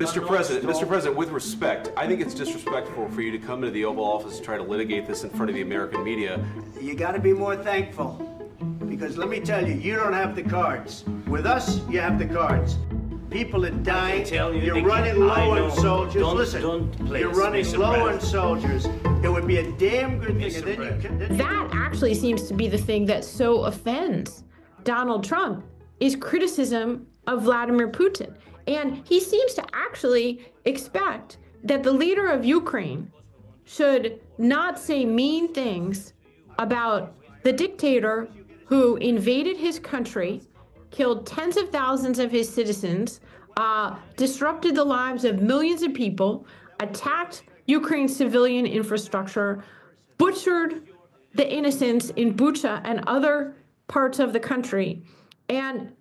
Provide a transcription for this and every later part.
Mr. President, with respect, I think it's disrespectful for you to come into the Oval Office and try to litigate this in front of the American media. You got to be more thankful, because let me tell you, you don't have the cards. With us, you have the cards. People are dying. You're running low on soldiers. You're running low on soldiers. It would be a damn good thing. And then that actually seems to be the thing that so offends Donald Trump, is criticism of Vladimir Putin. And he seems to actually expect that the leader of Ukraine should not say mean things about the dictator who invaded his country, killed tens of thousands of his citizens, disrupted the lives of millions of people, attacked Ukraine's civilian infrastructure, butchered the innocents in Bucha and other parts of the country. And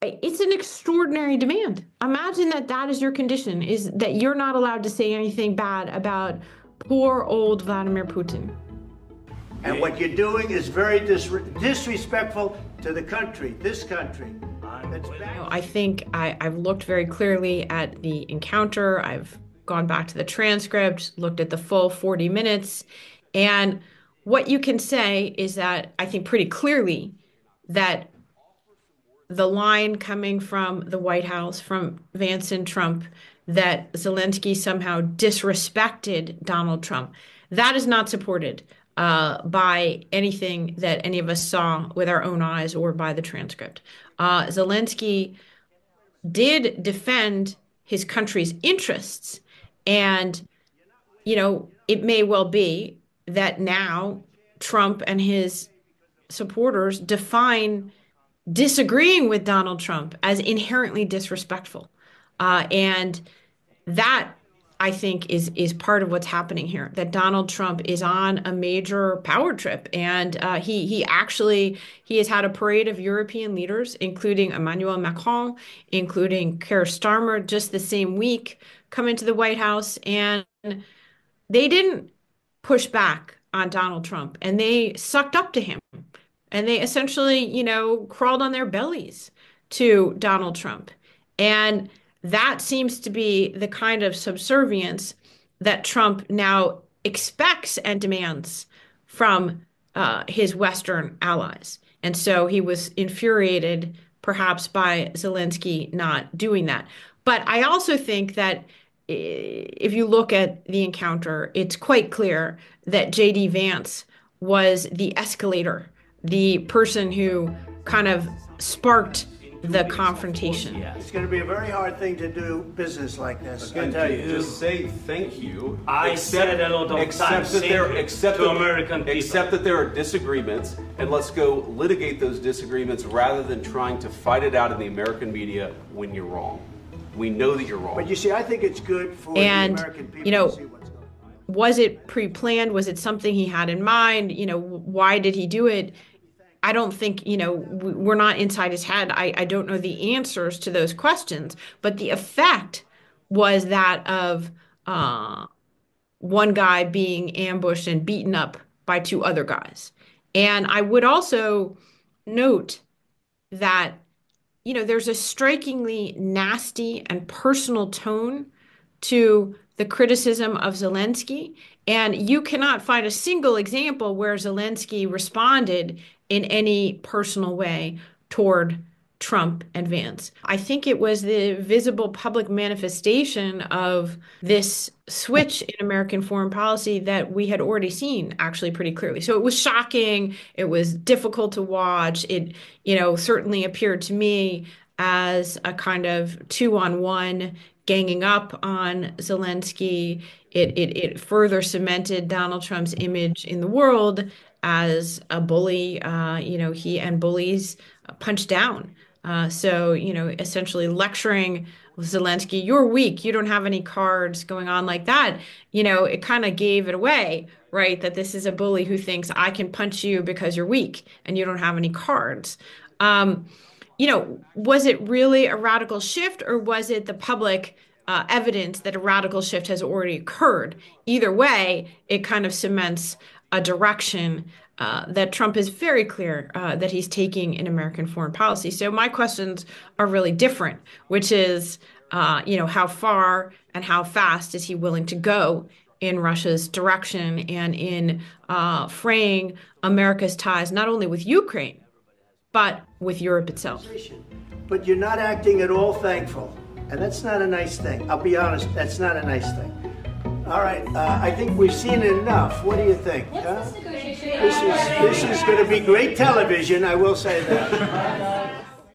it's an extraordinary demand. Imagine that that is your condition, is that you're not allowed to say anything bad about poor old Vladimir Putin. And what you're doing is very disrespectful to the country, this country. I think I've looked very clearly at the encounter. I've gone back to the transcript, looked at the full 40 minutes. And what you can say is that I think pretty clearly that the line coming from the White House, from Vance and Trump, that Zelensky somehow disrespected Donald Trump, that is not supported by anything that any of us saw with our own eyes or by the transcript. Zelensky did defend his country's interests. And, you know, it may well be that now Trump and his supporters define disagreeing with Donald Trump as inherently disrespectful. And that, I think, is part of what's happening here, that Donald Trump is on a major power trip. And he has had a parade of European leaders, including Emmanuel Macron, including Keir Starmer, just the same week, come into the White House. And they didn't push back on Donald Trump, and they sucked up to him. And they essentially, you know, crawled on their bellies to Donald Trump. And that seems to be the kind of subservience that Trump now expects and demands from his Western allies. And so he was infuriated, perhaps, by Zelensky not doing that. But I also think that if you look at the encounter, it's quite clear that J.D. Vance was the escalator, the person who kind of sparked the confrontation. It's going to be a very hard thing to do business like this. Again, I tell you. Just say thank you. I said a lot of times to American people. Accept that there are disagreements, and let's go litigate those disagreements rather than trying to fight it out in the American media when you're wrong. We know that you're wrong. But you see, I think it's good for the American people to see what's going on. Was it pre-planned? Was it something he had in mind? You know, why did he do it? I don't think, you know, we're not inside his head. I don't know the answers to those questions, but the effect was that of one guy being ambushed and beaten up by two other guys. And I would also note that, you know, there's a strikingly nasty and personal tone to the criticism of Zelensky. And you cannot find a single example where Zelensky responded in any personal way toward Trump and Vance. I think it was the visible public manifestation of this switch in American foreign policy that we had already seen actually pretty clearly. So it was shocking. It was difficult to watch. It, you know, certainly appeared to me as a kind of 2-on-1 ganging up on Zelensky. It further cemented Donald Trump's image in the world as a bully. You know, he and bullies punch down. So, you know, essentially lecturing Zelensky, you're weak, you don't have any cards, going on like that. You know, it kind of gave it away, right? That this is a bully who thinks I can punch you because you're weak and you don't have any cards. You know, was it really a radical shift, or was it the public evidence that a radical shift has already occurred? Either way, it kind of cements a direction that Trump is very clear that he's taking in American foreign policy. So my questions are really different, which is, how far and how fast is he willing to go in Russia's direction and in fraying America's ties not only with Ukraine, but with Europe itself. But you're not acting at all thankful, and that's not a nice thing. I'll be honest, that's not a nice thing. All right, I think we've seen enough. What do you think? Huh? This is going to be great television, I will say that.